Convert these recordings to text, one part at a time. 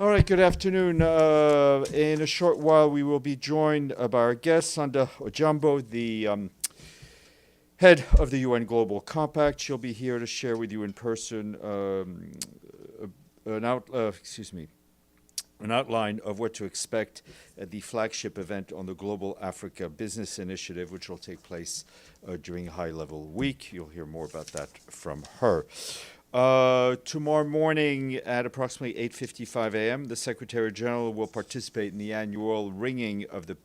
All right, good afternoon. In a short while, we will be joined by our guest, Sanda Ojambo, the head of the UN Global Compact. She'll be here to share with you in person an outline of what to expect at the flagship event on the Global Africa Business Initiative, which will take place during High Level Week. You'll hear more about that from her. Tomorrow morning at approximately 8:55 a.m., the Secretary General will participate in the annual ringing of the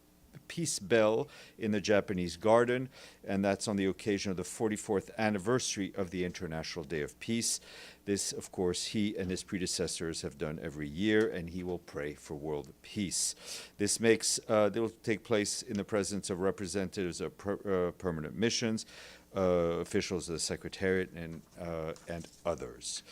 Peace Bell in the Japanese Garden, and that's on the occasion of the 44th anniversary of the International Day of Peace. This, of course, he and his predecessors have done every year, and he will pray for world peace. This will take place in the presence of representatives of permanent missions, officials of the Secretariat, and others.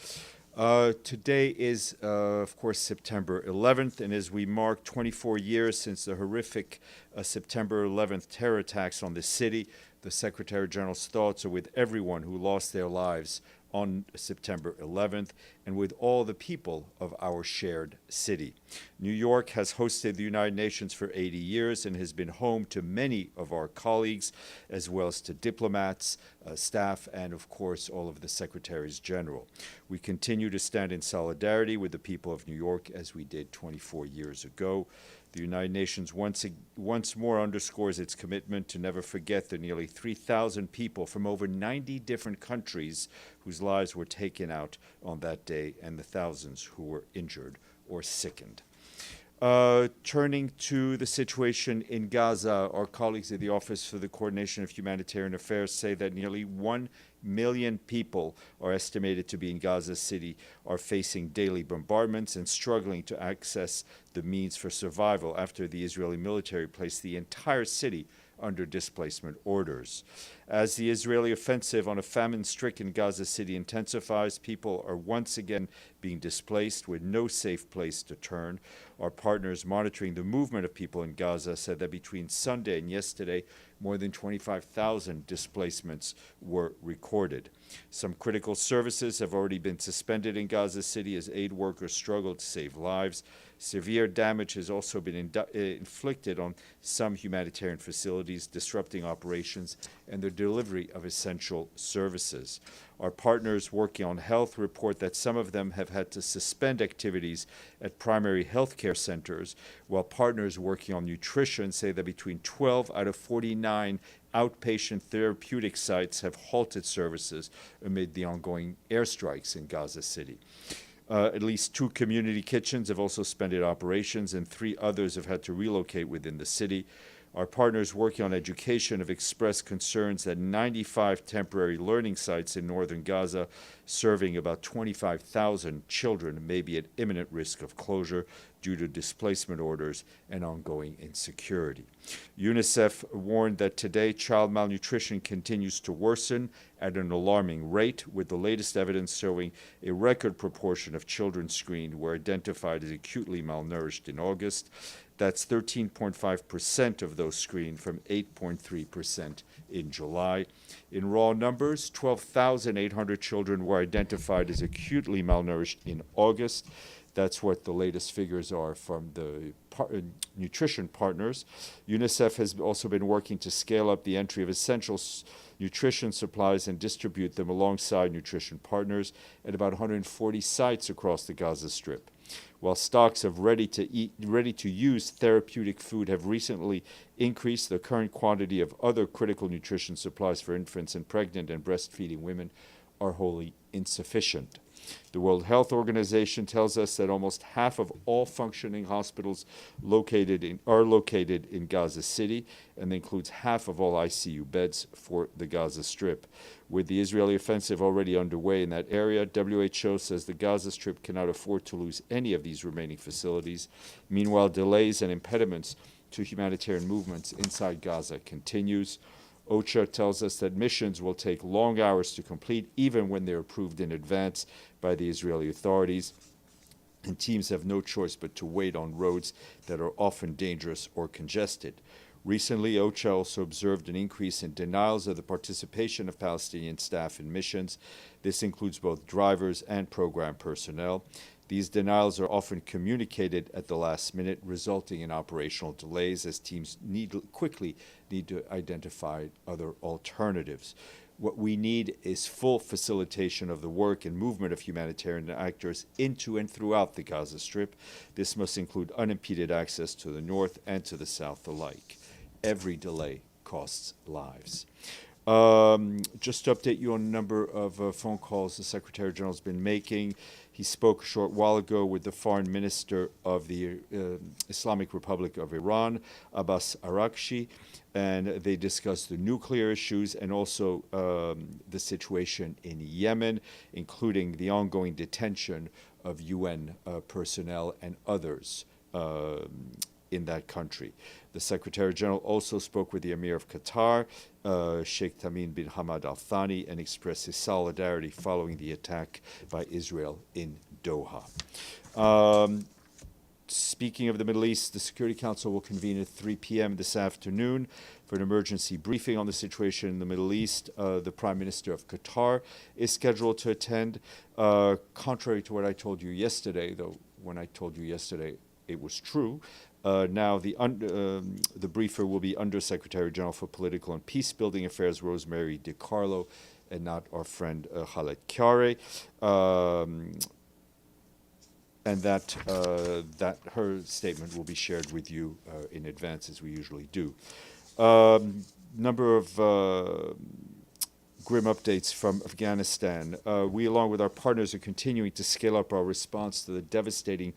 Today is, of course, September 11th, and as we mark 24 years since the horrific September 11th terror attacks on the city, the Secretary General's thoughts are with everyone who lost their lives on September 11th and with all the people of our shared city. New York has hosted the United Nations for 80 years and has been home to many of our colleagues, as well as to diplomats, staff, and of course all of the Secretaries General. We continue to stand in solidarity with the people of New York as we did 24 years ago. The United Nations once more underscores its commitment to never forget the nearly 3,000 people from over 90 different countries whose lives were taken out on that day and the thousands who were injured or sickened. Turning to the situation in Gaza, our colleagues at the Office for the Coordination of Humanitarian Affairs say that nearly 1 million people are estimated to be in Gaza City, are facing daily bombardments and struggling to access the means for survival after the Israeli military placed the entire city under displacement orders. As the Israeli offensive on a famine-stricken Gaza City intensifies, people are once again being displaced with no safe place to turn. Our partners monitoring the movement of people in Gaza said that between Sunday and yesterday, more than 25,000 displacements were recorded. Some critical services have already been suspended in Gaza City as aid workers struggle to save lives. Severe damage has also been inflicted on some humanitarian facilities, disrupting operations and the delivery of essential services. Our partners working on health report that some of them have had to suspend activities at primary health care centers, while partners working on nutrition say that between 12 out of 49 outpatient therapeutic sites have halted services amid the ongoing airstrikes in Gaza City. At least 2 community kitchens have also suspended operations, and 3 others have had to relocate within the city. Our partners working on education have expressed concerns that 95 temporary learning sites in northern Gaza, serving about 25,000 children, may be at imminent risk of closure due to displacement orders and ongoing insecurity. UNICEF warned that today child malnutrition continues to worsen at an alarming rate, with the latest evidence showing a record proportion of children screened were identified as acutely malnourished in August. That's 13.5% of those screened from 8.3% in July. In raw numbers, 12,800 children were identified as acutely malnourished in August. That's what the latest figures are from the nutrition partners. UNICEF has also been working to scale up the entry of essential nutrition supplies and distribute them alongside nutrition partners at about 140 sites across the Gaza Strip. While stocks of ready-to-use therapeutic food have recently increased, the current quantity of other critical nutrition supplies for infants and pregnant and breastfeeding women are wholly insufficient. The World Health Organization tells us that almost half of all functioning hospitals are located in Gaza City, and includes half of all ICU beds for the Gaza Strip. With the Israeli offensive already underway in that area, WHO says the Gaza Strip cannot afford to lose any of these remaining facilities. Meanwhile, delays and impediments to humanitarian movements inside Gaza continues. OCHA tells us that missions will take long hours to complete, even when they're approved in advance by the Israeli authorities, and teams have no choice but to wait on roads that are often dangerous or congested. Recently, OCHA also observed an increase in denials of the participation of Palestinian staff in missions. This includes both drivers and program personnel. These denials are often communicated at the last minute, resulting in operational delays as teams quickly need to identify other alternatives. What we need is full facilitation of the work and movement of humanitarian actors into and throughout the Gaza Strip. This must include unimpeded access to the north and to the south alike. Every delay costs lives. Just to update you on a number of phone calls the Secretary General has been making. He spoke a short while ago with the Foreign Minister of the Islamic Republic of Iran, Abbas Araghchi, and they discussed the nuclear issues and also the situation in Yemen, including the ongoing detention of UN personnel and others in that country. The Secretary General also spoke with the Emir of Qatar, Sheikh Tamim bin Hamad Al Thani, and expressed his solidarity following the attack by Israel in Doha. Speaking of the Middle East, the Security Council will convene at 3 p.m. this afternoon for an emergency briefing on the situation in the Middle East. The Prime Minister of Qatar is scheduled to attend. Contrary to what I told you yesterday, though when I told you yesterday it was true, now the briefer will be Under Secretary General for Political and Peace-Building Affairs, Rosemary DiCarlo, and not our friend Khaled Kyare. And that her statement will be shared with you in advance, as we usually do. Number of grim updates from Afghanistan. We, along with our partners, are continuing to scale up our response to the devastating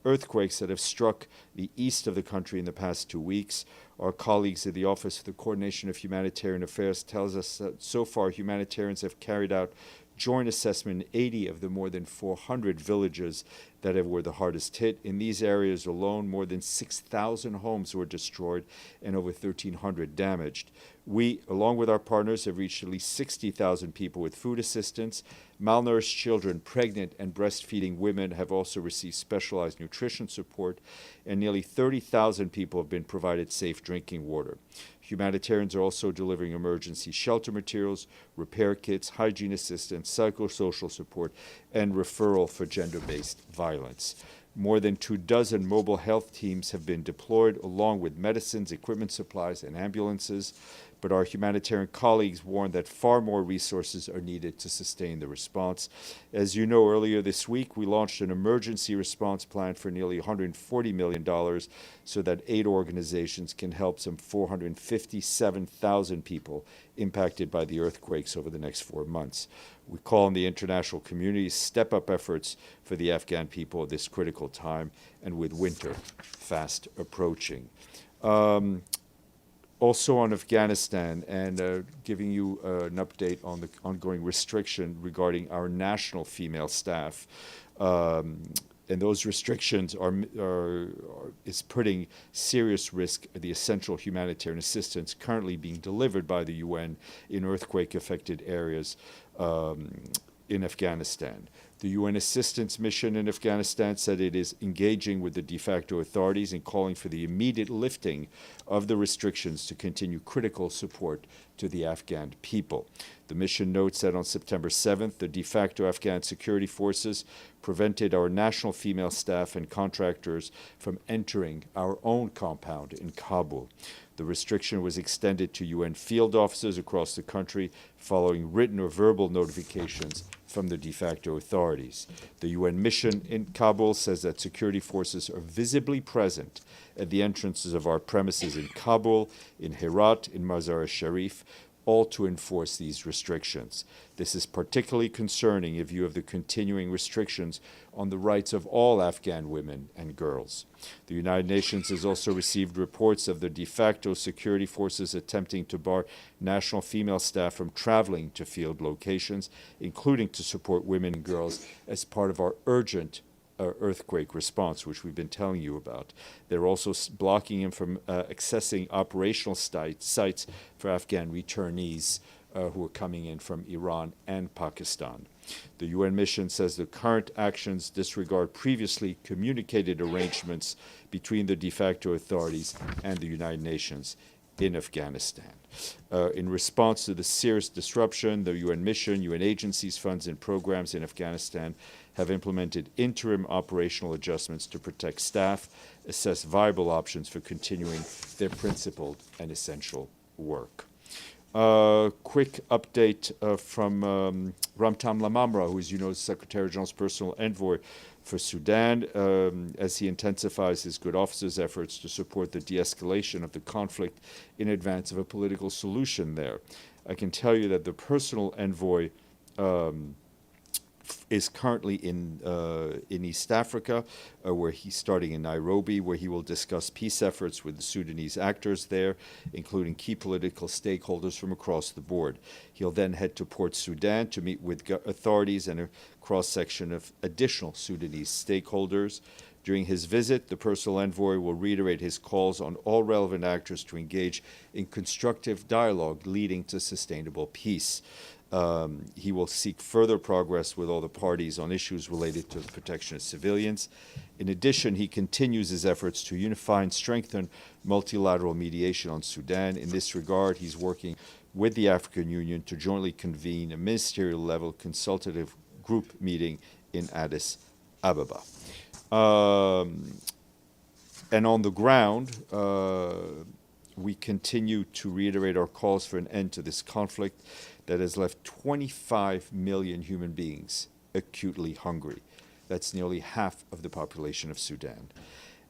earthquakes that have struck the east of the country in the past 2 weeks. Our colleagues at the Office for the Coordination of Humanitarian Affairs tells us that so far humanitarians have carried out joint assessment in 80 of the more than 400 villages that were the hardest hit. In these areas alone, more than 6,000 homes were destroyed and over 1,300 damaged. We, along with our partners, have reached at least 60,000 people with food assistance. Malnourished children, pregnant and breastfeeding women have also received specialized nutrition support, and nearly 30,000 people have been provided safe drinking water. Humanitarians are also delivering emergency shelter materials, repair kits, hygiene assistance, psychosocial support, and referral for gender-based violence. More than 24 mobile health teams have been deployed, along with medicines, equipment supplies, and ambulances. But our humanitarian colleagues warn that far more resources are needed to sustain the response. As you know, earlier this week, we launched an emergency response plan for nearly $140 million so that aid organizations can help some 457,000 people impacted by the earthquakes over the next 4 months. We call on the international community to step up efforts for the Afghan people at this critical time, and with winter fast approaching. Also on Afghanistan, and giving you an update on the ongoing restriction regarding our national female staff. And those restrictions is putting serious risk the essential humanitarian assistance currently being delivered by the UN in earthquake-affected areas in Afghanistan. The UN assistance mission in Afghanistan said it is engaging with the de facto authorities and calling for the immediate lifting of the restrictions to continue critical support to the Afghan people. The mission notes that on September 7th, the de facto Afghan security forces prevented our national female staff and contractors from entering our own compound in Kabul. The restriction was extended to UN field officers across the country following written or verbal notifications from the de facto authorities. The UN mission in Kabul says that security forces are visibly present at the entrances of our premises in Kabul, in Herat, in Mazar-e-Sharif, all to enforce these restrictions. This is particularly concerning in view of the continuing restrictions on the rights of all Afghan women and girls. The United Nations has also received reports of the de facto security forces attempting to bar national female staff from traveling to field locations, including to support women and girls as part of our urgent earthquake response, which we've been telling you about. They're also blocking him from accessing operational sites for Afghan returnees who are coming in from Iran and Pakistan. The UN mission says the current actions disregard previously communicated arrangements between the de facto authorities and the United Nations in Afghanistan. In response to the serious disruption, the UN mission, UN agencies, funds, and programs in Afghanistan have implemented interim operational adjustments to protect staff, assess viable options for continuing their principled and essential work. Quick update from Ramtam Lamamra, who, as you know, is Secretary General's personal envoy for Sudan, as he intensifies his good officer's efforts to support the de-escalation of the conflict in advance of a political solution there. I can tell you that the personal envoy is currently in East Africa, where he's starting in Nairobi, where he will discuss peace efforts with the Sudanese actors there, including key political stakeholders from across the board. He'll then head to Port Sudan to meet with authorities and a cross-section of additional Sudanese stakeholders. During his visit, the personal envoy will reiterate his calls on all relevant actors to engage in constructive dialogue leading to sustainable peace. He will seek further progress with all the parties on issues related to the protection of civilians. In addition, he continues his efforts to unify and strengthen multilateral mediation on Sudan. In this regard, he's working with the African Union to jointly convene a ministerial-level consultative group meeting in Addis Ababa. And on the ground, we continue to reiterate our calls for an end to this conflict that has left 25 million human beings acutely hungry. That's nearly half of the population of Sudan.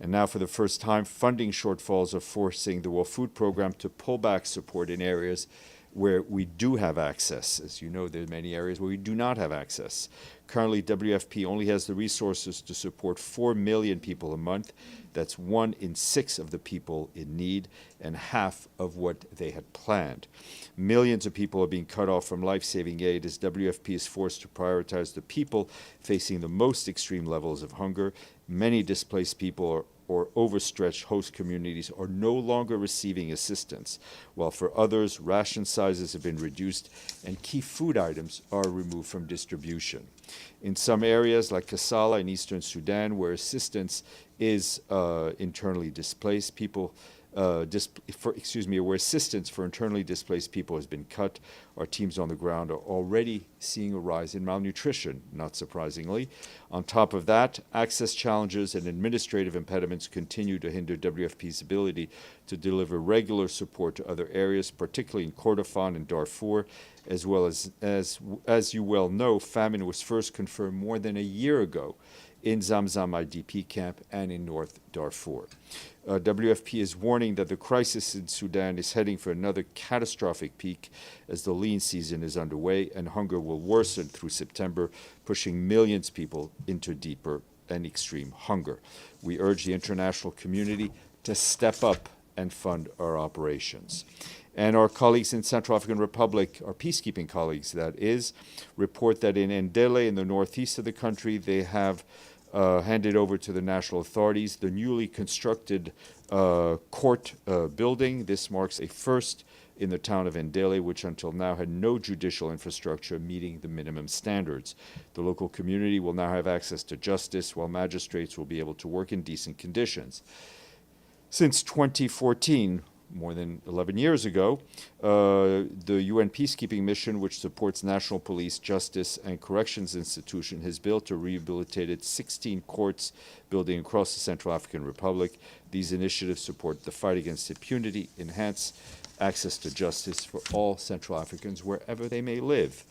And now, for the first time, funding shortfalls are forcing the World Food Program to pull back support in areas where we do have access. As you know, there are many areas where we do not have access. Currently, WFP only has the resources to support 4 million people a month. That's 1 in 6 of the people in need and half of what they had planned. Millions of people are being cut off from life-saving aid as WFP is forced to prioritize the people facing the most extreme levels of hunger. Many displaced people or overstretched host communities are no longer receiving assistance, while for others, ration sizes have been reduced and key food items are removed from distribution. In some areas, like Kassala in eastern Sudan, where assistance is internally displaced people, where assistance for internally displaced people has been cut, our teams on the ground are already seeing a rise in malnutrition, not surprisingly. On top of that, access challenges and administrative impediments continue to hinder WFP's ability to deliver regular support to other areas, particularly in Kordofan and Darfur, as well as you well know, famine was first confirmed more than a year ago in Zamzam IDP camp and in North Darfur. WFP is warning that the crisis in Sudan is heading for another catastrophic peak as the lean season is underway and hunger will worsen through September, pushing millions of people into deeper and extreme hunger. We urge the international community to step up and fund our operations. And our colleagues in Central African Republic, our peacekeeping colleagues, that is, report that in Ndele, in the northeast of the country, they have handed over to the national authorities the newly constructed court building. This marks a first in the town of Ndele, which until now had no judicial infrastructure meeting the minimum standards. The local community will now have access to justice, while magistrates will be able to work in decent conditions. Since 2014, more than 11 years ago, the UN peacekeeping mission, which supports national police, justice, and corrections institution, has built or rehabilitated 16 courts building across the Central African Republic. These initiatives support the fight against impunity, enhance access to justice for all Central Africans wherever they may live.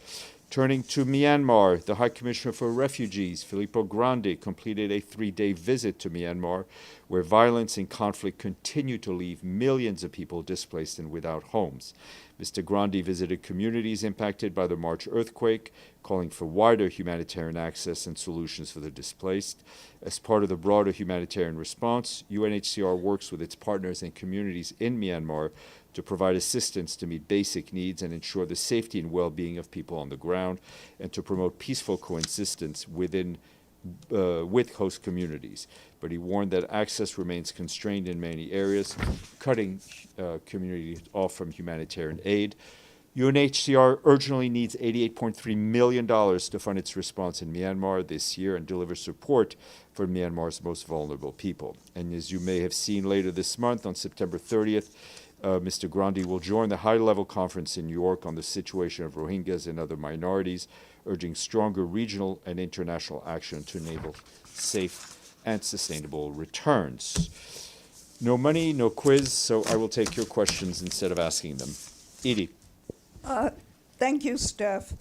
Turning to Myanmar, the High Commissioner for Refugees, Filippo Grandi, completed a 3-day visit to Myanmar, where violence and conflict continue to leave millions of people displaced and without homes. Mr. Grandi visited communities impacted by the March earthquake, calling for wider humanitarian access and solutions for the displaced. As part of the broader humanitarian response, UNHCR works with its partners and communities in Myanmar to provide assistance to meet basic needs and ensure the safety and well-being of people on the ground, and to promote peaceful coexistence with host communities. But he warned that access remains constrained in many areas, cutting communities off from humanitarian aid. UNHCR urgently needs $88.3 million to fund its response in Myanmar this year and deliver support for Myanmar's most vulnerable people. And as you may have seen later this month, on September 30th, Mr. Grandi will join the high-level conference in New York on the situation of Rohingyas and other minorities, urging stronger regional and international action to enable safe and sustainable returns. No money, no quiz, so I will take your questions instead of asking them. Edie. Thank you, Steph.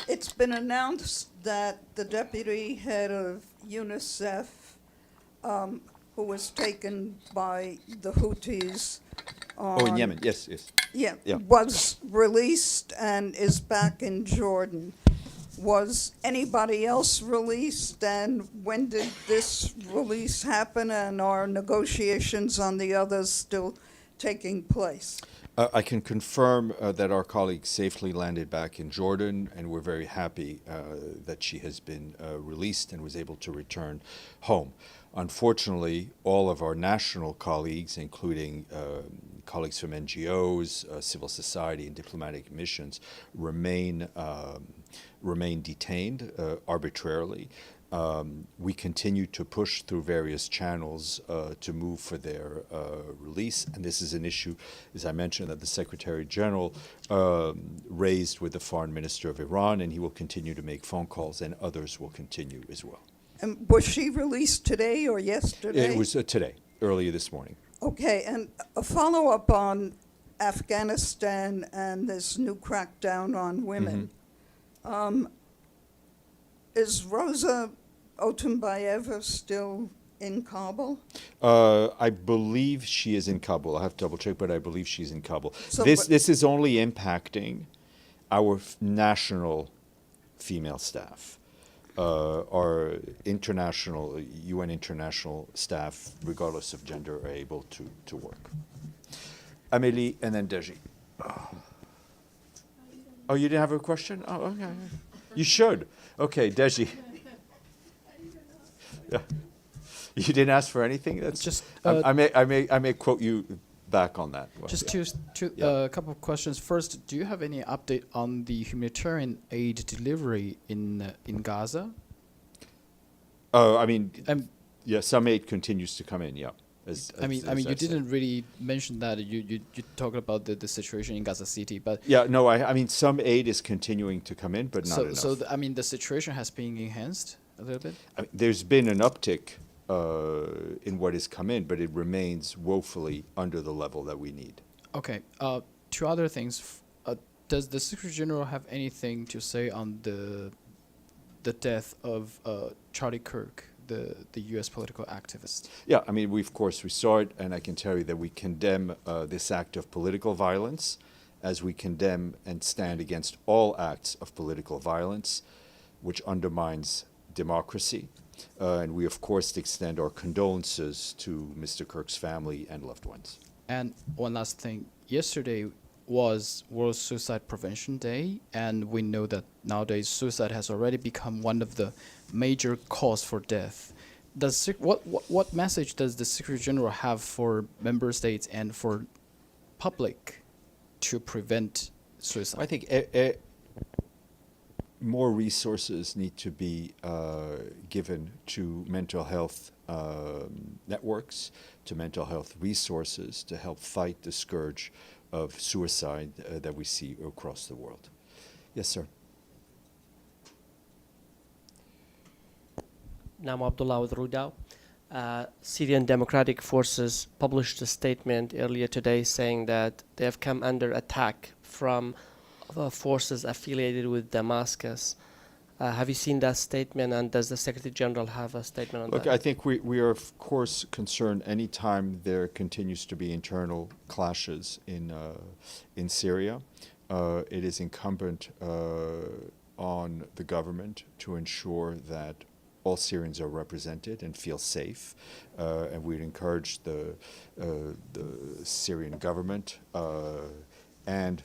It's been announced that the deputy head of UNICEF, who was taken by the Houthis In Yemen, yes. Yeah. was released and is back in Jordan. Was anybody else released, and when did this release happen, and are negotiations on the others still taking place? I can confirm that our colleague safely landed back in Jordan, and we're very happy that she has been released and was able to return home. Unfortunately, all of our national colleagues, including colleagues from NGOs, civil society, and diplomatic missions, remain detained arbitrarily. We continue to push through various channels to move for their release, and this is an issue, as I mentioned, that the Secretary General raised with the Foreign Minister of Iran, and he will continue to make phone calls, and others will continue as well. And was she released today or yesterday? It was today, earlier this morning. Okay, and a follow-up on Afghanistan and this new crackdown on women. Is Rosa Otunbayeva still in Kabul? I believe she is in Kabul. I have to double check, but I believe she's in Kabul. So, this is only impacting our national female staff. Our international, UN international staff, regardless of gender, are able to work. Amélie and then Deji. Oh, you didn't have a question? Oh, okay. You should. Okay, Deji. Yeah. You didn't ask for anything? That's just. I may quote you back on that. Well, just yeah. a couple of questions. First, do you have any update on the humanitarian aid delivery in Gaza? Oh, yeah, some aid continues to come in. Yeah. As you didn't really mention that. You talked about the situation in Gaza City, but yeah, no, I mean some aid is continuing to come in, but not enough. So the situation has been enhanced a little bit. There's been an uptick in what has come in, but it remains woefully under the level that we need. Okay. Two other things. Does the Secretary General have anything to say on the death of Charlie Kirk, the U.S. political activist? Yeah, we saw it, and I can tell you that we condemn this act of political violence, as we condemn and stand against all acts of political violence, which undermines democracy. And we, of course, extend our condolences to Mr. Kirk's family and loved ones. And one last thing. Yesterday was World Suicide Prevention Day, and we know that nowadays suicide has already become one of the major cause for death. What message does the Secretary General have for member states and for public to prevent suicide? I think more resources need to be given to mental health networks, to mental health resources to help fight the scourge of suicide that we see across the world. Yes, sir. Nam Abdullah with Rudao. Syrian Democratic Forces published a statement earlier today saying that they have come under attack from forces affiliated with Damascus. Have you seen that statement, and does the Secretary General have a statement on that? Look, I think we are, of course, concerned anytime there continues to be internal clashes in Syria. It is incumbent on the government to ensure that all Syrians are represented and feel safe, and we'd encourage the Syrian government and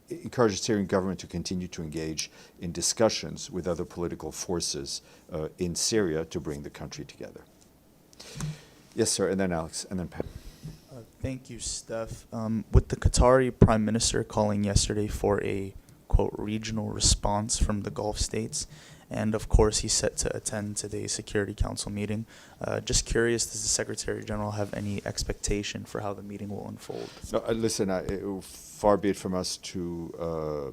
encourage the Syrian government to continue to engage in discussions with other political forces in Syria to bring the country together. Yes, sir, and then Alex, and then Pam. Thank you, Steph. With the Qatari Prime Minister calling yesterday for a, quote, regional response from the Gulf states, and of course he's set to attend today's Security Council meeting. Just curious, does the Secretary General have any expectation for how the meeting will unfold? No, listen, far be it from us to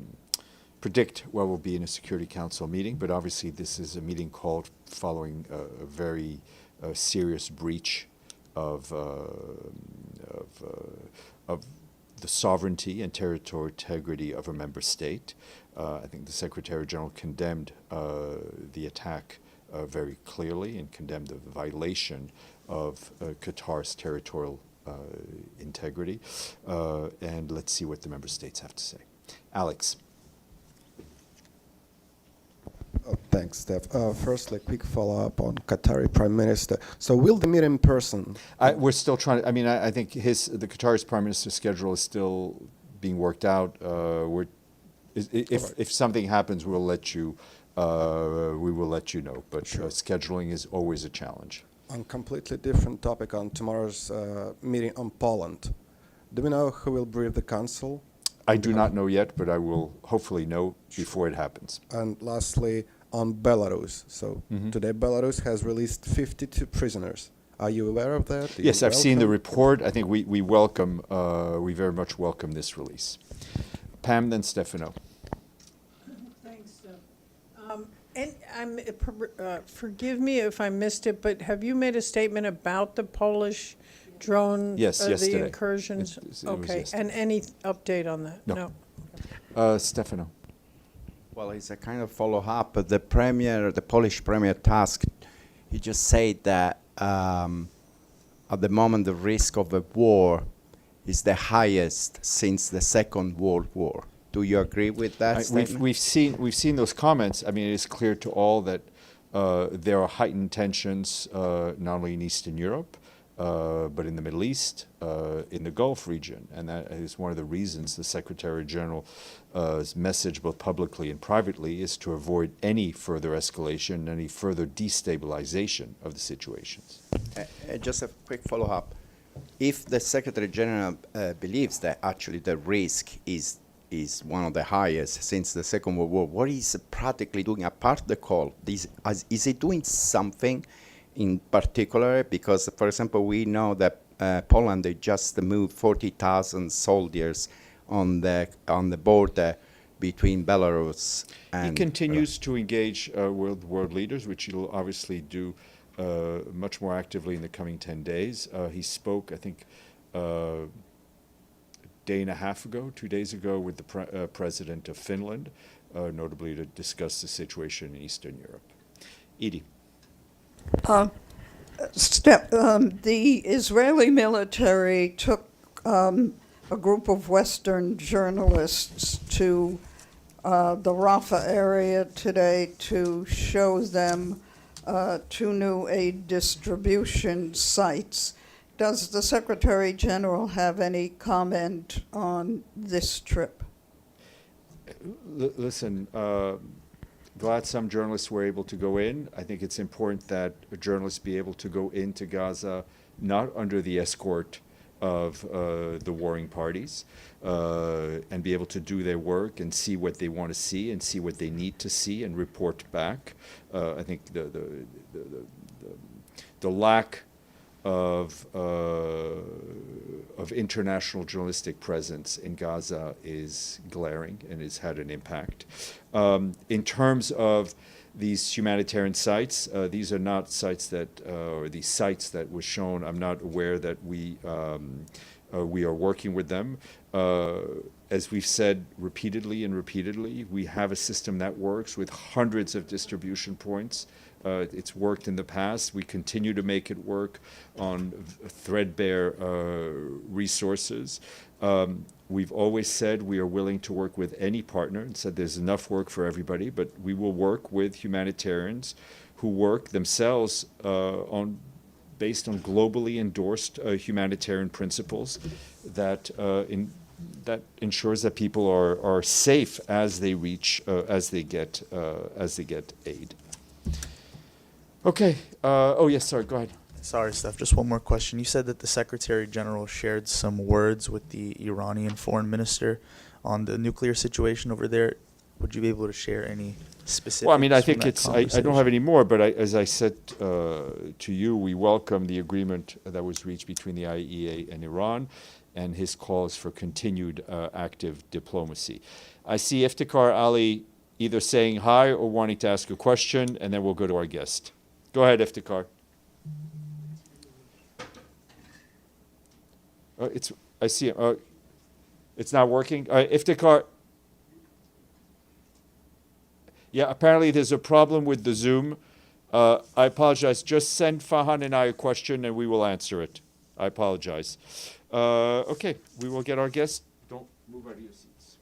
predict what will be in a Security Council meeting, but obviously this is a meeting called following a very serious breach of the sovereignty and territorial integrity of a member state. I think the Secretary General condemned the attack very clearly and condemned the violation of Qatar's territorial integrity. And let's see what the member states have to say. Alex. Thanks, Steph. Firstly, quick follow-up on Qatari Prime Minister. So will the meet in person? We're still trying to, I think the Qatar's Prime Minister's schedule is still being worked out. If something happens, we will let you know. But Sure. Scheduling is always a challenge. On completely different topic, on tomorrow's meeting on Poland. Do we know who will brief the Council? I do not know yet, but I will hopefully know before it happens. And lastly, on Belarus. So today Belarus has released 52 prisoners. Are you aware of that? Do you Yes, I've seen the welcome- report. I think we very much welcome this release. Pam, then Stefano. Thanks. Forgive me if I missed it, but have you made a statement about the Polish drone? Yes, the yesterday. incursions? It was Okay, yesterday. and any update on that? No. Stefano. Well, it's a kind of follow-up. The Polish premier tasked, he just said that at the moment the risk of a war is the highest since the Second World War. Do you agree with that statement? We've seen those comments. I mean, it is clear to all that there are heightened tensions not only in Eastern Europe, but in the Middle East, in the Gulf region, and that is one of the reasons the Secretary General's message, both publicly and privately, is to avoid any further escalation, any further destabilization of the situations. Just a quick follow-up. If the Secretary General believes that actually the risk is one of the highest since the Second World War, what is practically doing apart the call? Is it doing something in particular? Because, for example, we know that Poland, they just moved 40,000 soldiers on the border between Belarus and... He continues to engage world leaders, which he'll obviously do much more actively in the coming 10 days. He spoke, I think, a day and a half ago, 2 days ago, with the president of Finland, notably to discuss the situation in Eastern Europe. Edie. The Israeli military took a group of Western journalists to the Rafah area today to show them two new aid distribution sites. Does the Secretary General have any comment on this trip? Listen, glad some journalists were able to go in. I think it's important that journalists be able to go into Gaza not under the escort of the warring parties and be able to do their work and see what they want to see and see what they need to see and report back. I think the lack of international journalistic presence in Gaza is glaring and has had an impact. In terms of these humanitarian sites, these are not sites that, or these sites that were shown. I'm not aware that we are working with them. As we've said repeatedly, we have a system that works with hundreds of distribution points. It's worked in the past. We continue to make it work on threadbare resources. We've always said we are willing to work with any partner and said there's enough work for everybody, but we will work with humanitarians who work themselves based on globally endorsed humanitarian principles that ensures that people are safe as they reach as they get aid. Okay. Oh yes. Sorry. Go ahead. Sorry, Steph. Just one more question. You said that the Secretary General shared some words with the Iranian foreign minister on the nuclear situation over there. would you be able to share any specifics? Well, I mean, I from think that it's, I don't have conversation? any more, but as I said to you, we welcome the agreement that was reached between the IEA and Iran and his calls for continued active diplomacy. I see Iftikhar Ali either saying hi or wanting to ask a question, and then we'll go to our guest. Go ahead, Iftikhar. I see him. It's not working. Iftikhar. Yeah, apparently there's a problem with the Zoom. I apologize. Just send Fahan and I a question and we will answer it. I apologize. Okay, we will get our guest. Don't move out of your seat.